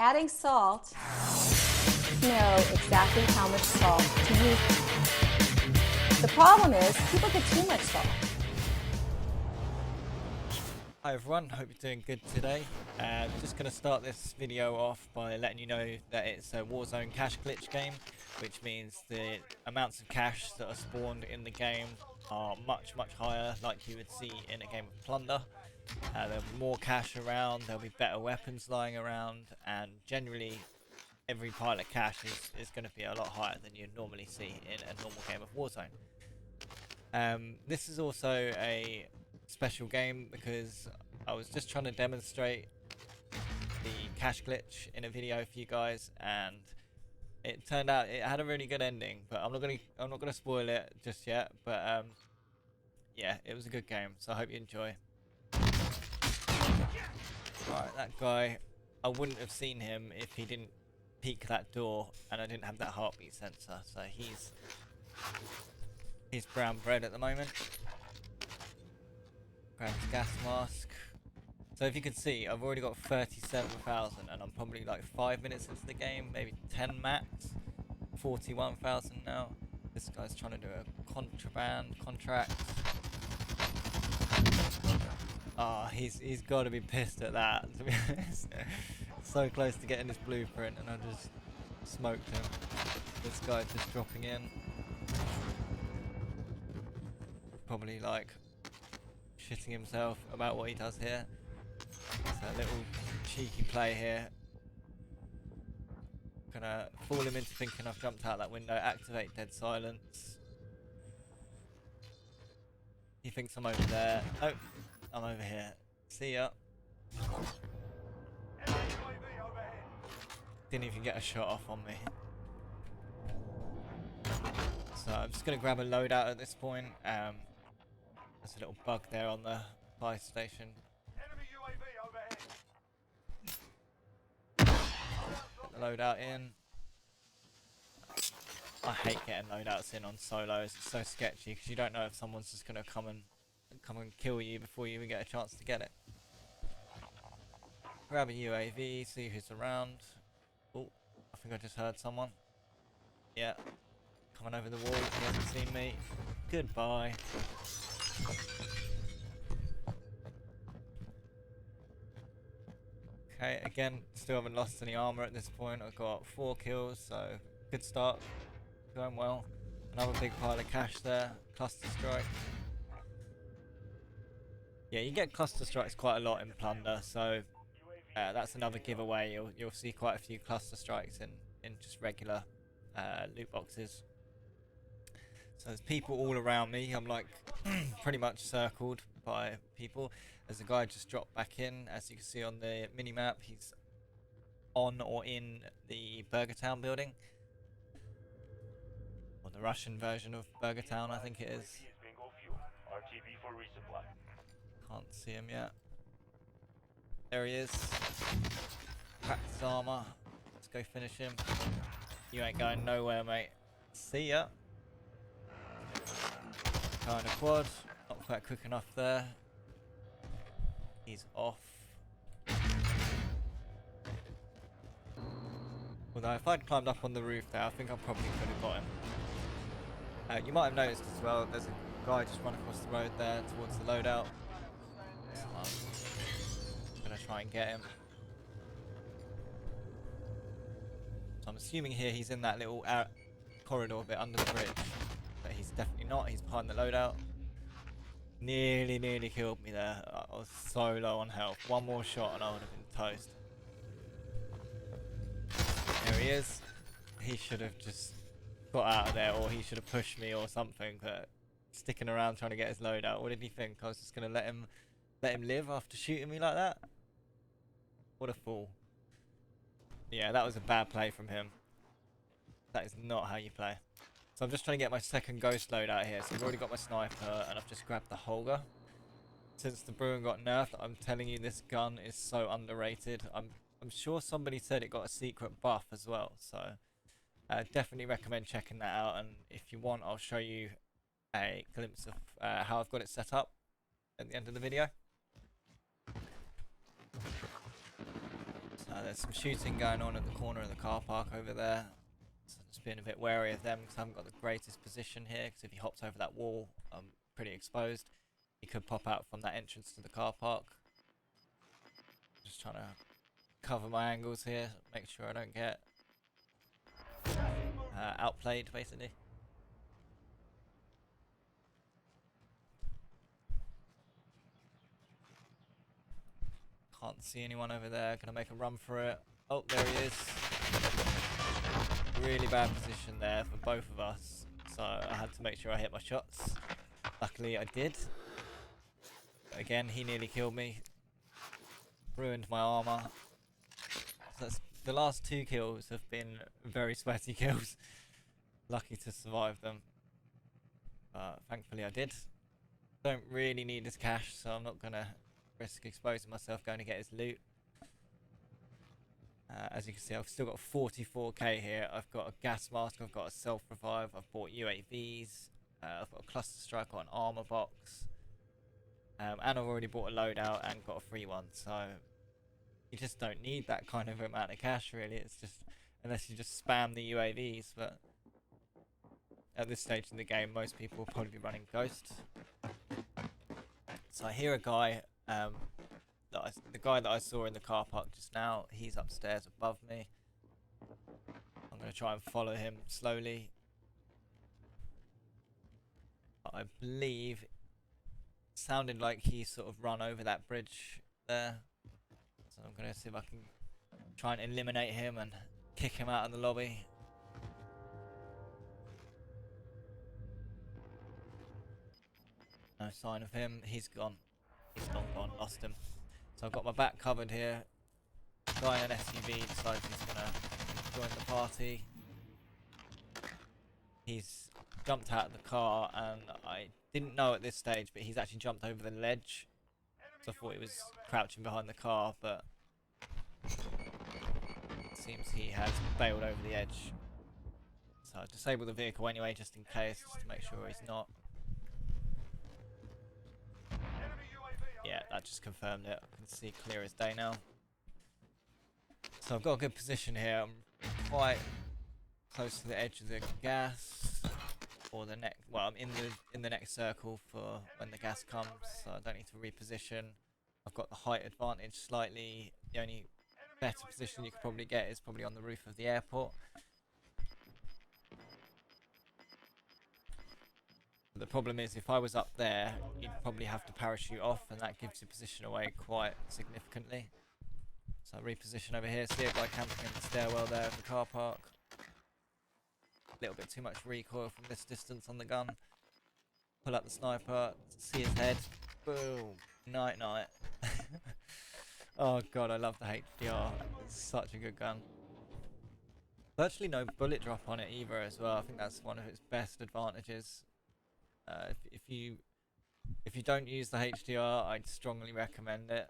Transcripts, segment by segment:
adding salt, know exactly how much salt to use. The problem is people get too much salt. Hi everyone, hope you're doing good today. Just going to start this video off by letting you know that it's a Warzone cash glitch game, which means the amounts of cash that are spawned in the game are much higher, like you would see in a game of Plunder. There'll be more cash around, there'll be better weapons lying around, and generally every pile of cash is going to be a lot higher than you'd normally see in a normal game of Warzone. This is also a special game because I was just trying to demonstrate the cash glitch in a video for you guys, and it turned out it had a really good ending, but I'm not gonna spoil it just yet. But yeah, it was a good game, so I hope you enjoy. Right, that guy, I wouldn't have seen him if he didn't peek that door and I didn't have that heartbeat sensor, so he's brown bread at the moment. Grab his gas mask. So if you can see, I've already got 37,000 and I'm probably like 5 minutes into the game, maybe 10 max. 41,000 now. This guy's trying to do a contract. Ah, he's got to be pissed at that, to be honest. So close to getting his blueprint and I just smoked him. This guy's just dropping in. Probably like shitting himself about what he does here. It's a little cheeky play here. Gonna fool him into thinking I've jumped out that window, activate dead silence. He thinks I'm over there. Oh, I'm over here. See ya. Didn't even get a shot off on me. So I'm just gonna grab a loadout at this point. There's a little bug there on the fire station. Get the loadout in. I hate getting loadouts in on solos. It's so sketchy because you don't know if someone's just gonna come and kill you before you even get a chance to get it. Grab a UAV, see who's around. Oh, I think I just heard someone. Yeah, coming over the wall. He hasn't seen me. Goodbye. Okay, again, still haven't lost any armor at this point. I've got 4 kills, so good start. Going well. Another big pile of cash there. Cluster strike. Yeah, you get cluster strikes quite a lot in Plunder, so that's another giveaway. You'll see quite a few cluster strikes in just regular loot boxes. So there's people all around me. I'm like pretty much circled by people. There's a guy just dropped back in. As you can see on the mini map, he's on or in the Burger Town building. Or the Russian version of Burger Town, I think it is. Can't see him yet. There he is. Cracked his armor. Let's go finish him. You ain't going nowhere, mate. See ya. Kind of quad. Not quite quick enough there. He's off. Although if I'd climbed up on the roof there, I think I probably could have got him. You might have noticed as well, there's a guy just run across the road there towards the loadout. So I'm gonna try and get him. So I'm assuming here he's in that little corridor bit under the bridge. But he's definitely not, he's behind the loadout. Nearly killed me there. I was so low on health. One more shot and I would have been toast. There he is. He should have just got out of there, or he should have pushed me or something, but sticking around trying to get his loadout. What did he think? I was just gonna let him live after shooting me like that? What a fool. Yeah, that was a bad play from him. That is not how you play. So I'm just trying to get my second ghost loadout here. So I've already got my sniper and I've just grabbed the Holger. Since the Bruin got nerfed, I'm telling you this gun is so underrated. I'm sure somebody said it got a secret buff as well, so definitely recommend checking that out, and if you want I'll show you a glimpse of how I've got it set up at the end of the video. So There's some shooting going on at the corner of the car park over there. So just being a bit wary of them because I haven't got the greatest position here. Because if he hops over that wall, I'm pretty exposed. He could pop out from that entrance to the car park. Just trying to cover my angles here, make sure I don't get outplayed, basically. Can't see anyone over there. Gonna make a run for it. Oh, there he is. Really bad position there for both of us. So I had to make sure I hit my shots. Luckily I did. But again, he nearly killed me. Ruined my armor. So the last 2 kills have been very sweaty kills. Lucky to survive them. Thankfully I did. Don't really need his cash, so I'm not gonna risk exposing myself going to get his loot. As you can see, I've still got 44k here. I've got a gas mask, I've got a self-revive, I've bought UAVs, I've got a cluster strike, got an armor box, and I've already bought a loadout and got a free one, so you just don't need that kind of amount of cash really. It's just, unless you just spam the UAVs, but at this stage in the game most people will probably be running Ghost. So I hear a guy, the guy that I saw in the car park just now, he's upstairs above me. I'm going to try and follow him slowly. I believe it sounded like he sort of run over that bridge there. So I'm going to see if I can try and eliminate him and kick him out of the lobby. No sign of him. He's gone. He's gone. Lost him. So I've got my back covered here. Guy in an SUV decides he's gonna join the party. He's jumped out of the car, and I didn't know at this stage, but he's actually jumped over the ledge. So I thought he was crouching behind the car, but it seems he has bailed over the edge. So I disabled the vehicle anyway, just in case, just to make sure he's not. Yeah, that just confirmed it. I can see clear as day now. So I've got a good position here. I'm quite close to the edge of the gas, or the next. Well, I'm in the next circle for when the gas comes, so I don't need to reposition. I've got the height advantage slightly. The only better position you could probably get is probably on the roof of the airport. The problem is, if I was up there, you'd probably have to parachute off, and that gives your position away quite significantly. So I reposition over here, see a guy camping in the stairwell there of the car park. A little bit too much recoil from this distance on the gun. Pull up the sniper, see his head. Boom. Night night. Oh god, I love the HDR. It's such a good gun. Virtually no bullet drop on it either as well. I think that's one of its best advantages. If you don't use the HDR, I'd strongly recommend it.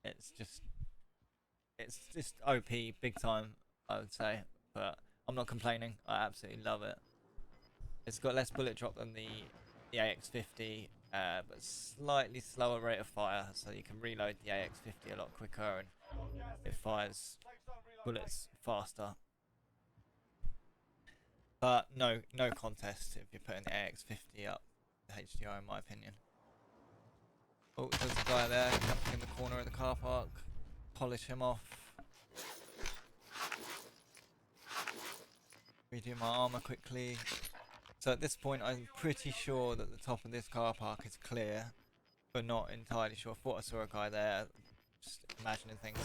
It's just OP big time, I would say, but I'm not complaining. I absolutely love it. It's got less bullet drop than the AX50, but slightly slower rate of fire, so you can reload the AX50 a lot quicker and it fires bullets faster. But no contest if you're putting the AX50 up, the HDR in my opinion. Oh, there's a guy there camping in the corner of the car park. Polish him off. Redo my armor quickly. So at this point I'm pretty sure that the top of this car park is clear, but not entirely sure. I thought I saw a guy there, just imagining things.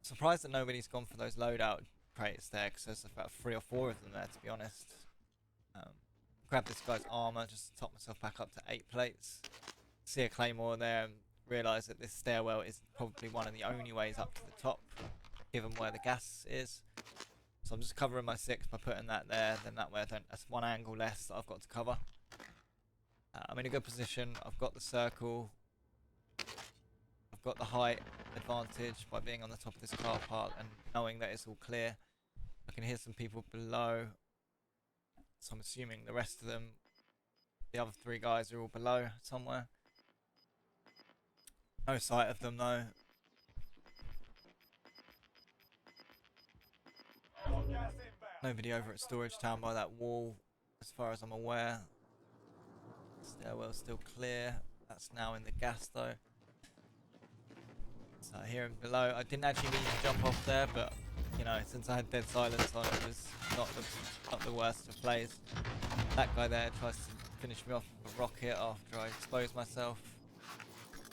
Surprised that nobody's gone for those loadout crates there, because there's about 3 or 4 of them there, to be honest. Grab this guy's armor just to top myself back up to 8 plates. See a claymore there and realise that this stairwell is probably one of the only ways up to the top, given where the gas is. So I'm just covering my 6 by putting that there, then that way I don't, that's one angle less that I've got to cover. I'm in a good position. I've got the circle. I've got the height advantage by being on the top of this car park and knowing that it's all clear. I can hear some people below, so I'm assuming the rest of them, the other 3 guys, are all below somewhere. No sight of them though. Nobody over at Storage Town by that wall, as far as I'm aware. Stairwell's still clear. That's now in the gas though. So I hear him below. I didn't actually need to jump off there, but you know, since I had dead silence on, it was not the worst of plays. That guy there tries to finish me off with a rocket after I expose myself.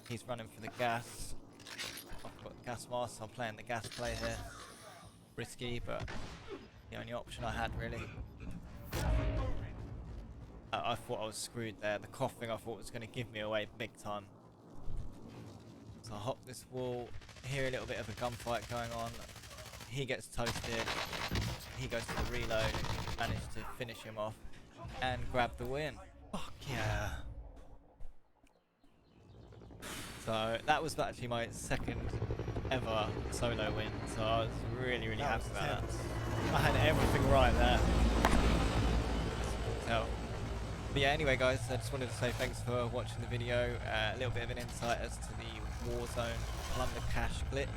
He's running for the gas. I've got gas mask, so I'm playing the gas play here. Risky, but the only option I had really. I thought I was screwed there. The coughing I thought was going to give me away big time. So I hop this wall, hear a little bit of a gunfight going on. He gets toasted. He goes to the reload, managed to finish him off and grab the win. Fuck yeah. So that was actually my second ever solo win. So I was really happy about that. I had everything right there. So, but yeah, anyway guys, I just wanted to say thanks for watching the video. A little bit of an insight as to the Warzone Plunder Cash Glitch.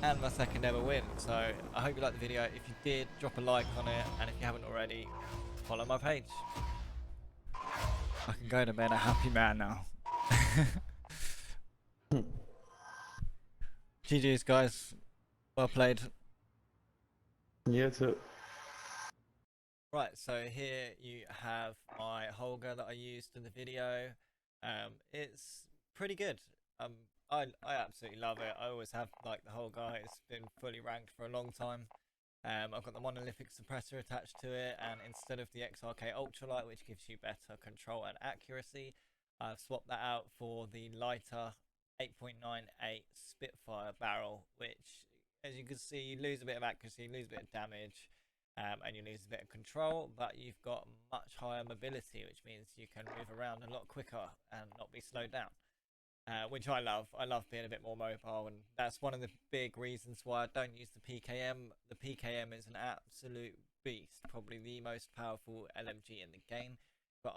And my second ever win. So I hope you liked the video. If you did, drop a like on it, and if you haven't already, follow my page. I can go to bed a happy man now. GG's guys, well played. Yeah, too. Right, so here you have my Holger that I used in the video. It's pretty good. I absolutely love it. I always have like the whole guy. It's been fully ranked for a long time. I've got the monolithic suppressor attached to it, and instead of the XRK Ultralight, which gives you better control and accuracy, I've swapped that out for the lighter 8.98 Spitfire barrel, which, as you can see, you lose a bit of accuracy, you lose a bit of damage, and you lose a bit of control, but you've got much higher mobility, which means you can move around a lot quicker and not be slowed down. Which I love. I love being a bit more mobile, and that's one of the big reasons why I don't use the PKM. The PKM is an absolute beast, probably the most powerful LMG in the game, but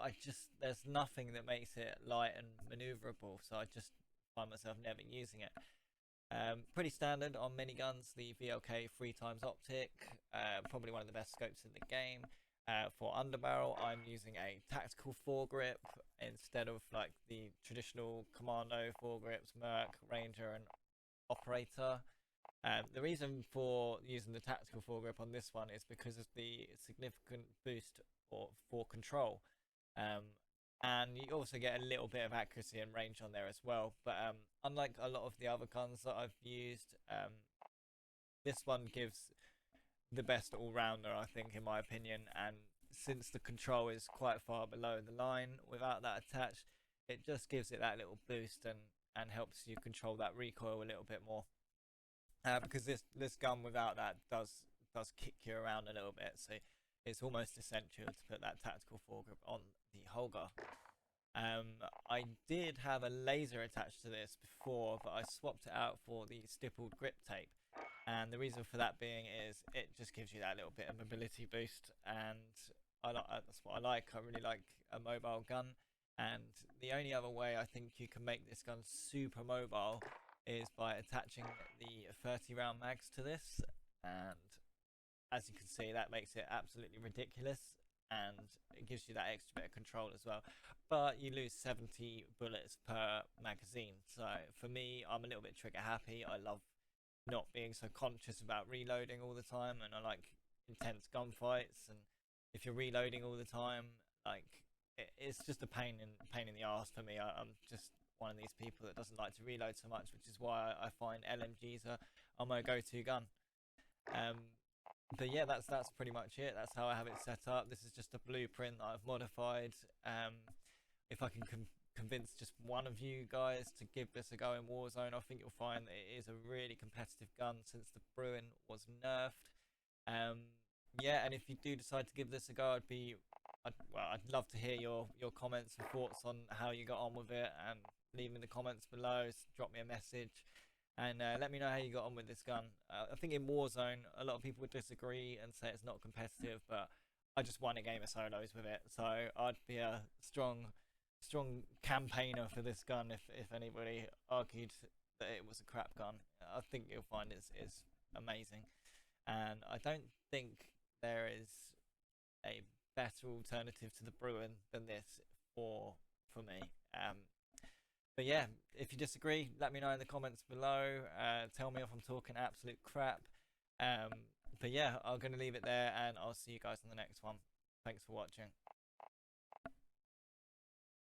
there's nothing that makes it light and maneuverable, so I just find myself never using it. Pretty standard on miniguns, the VLK 3x optic, probably one of the best scopes in the game. For underbarrel, I'm using a tactical foregrip instead of like the traditional commando foregrips, Merc, Ranger, and Operator. The reason for using the tactical foregrip on this one is because of the significant boost for control, and you also get a little bit of accuracy and range on there as well. But unlike a lot of the other guns that I've used, this one gives the best all-rounder, I think, in my opinion, and since the control is quite far below the line without that attached, it just gives it that little boost and helps you control that recoil a little bit more, because this gun without that does kick you around a little bit, so it's almost essential to put that tactical foregrip on the Holger. I did have a laser attached to this before, but I swapped it out for the stippled grip tape. And the reason for that being is it just gives you that little bit of mobility boost, and that's what I like. I really like a mobile gun, and the only other way I think you can make this gun super mobile is by attaching the 30 round mags to this, and as you can see, that makes it absolutely ridiculous, and it gives you that extra bit of control as well. But you lose 70 bullets per magazine, so for me, I'm a little bit trigger happy. I love not being so conscious about reloading all the time, and I like intense gunfights, and if you're reloading all the time, like it's just a pain in the arse for me. I'm just one of these people that doesn't like to reload so much, which is why I find LMGs are my go-to gun. But yeah, that's pretty much it. That's how I have it set up. This is just a blueprint that I've modified. If I can convince just one of you guys to give this a go in Warzone, I think you'll find that it is a really competitive gun since the Bruin was nerfed. Yeah, and if you do decide to give this a go, I'd love to hear your comments and thoughts on how you got on with it, and leave in the comments below. Drop me a message and let me know how you got on with this gun. I think in Warzone, a lot of people would disagree and say it's not competitive, but I just won a game of solos with it, so I'd be a strong campaigner for this gun if anybody argued that it was a crap gun. I think you'll find it's amazing. and I don't think there is a better alternative to the Bruin than this for me. But yeah, if you disagree, let me know in the comments below. Tell me if I'm talking absolute crap. But yeah, I'm going to leave it there, and I'll see you guys in the next one. Thanks for watching.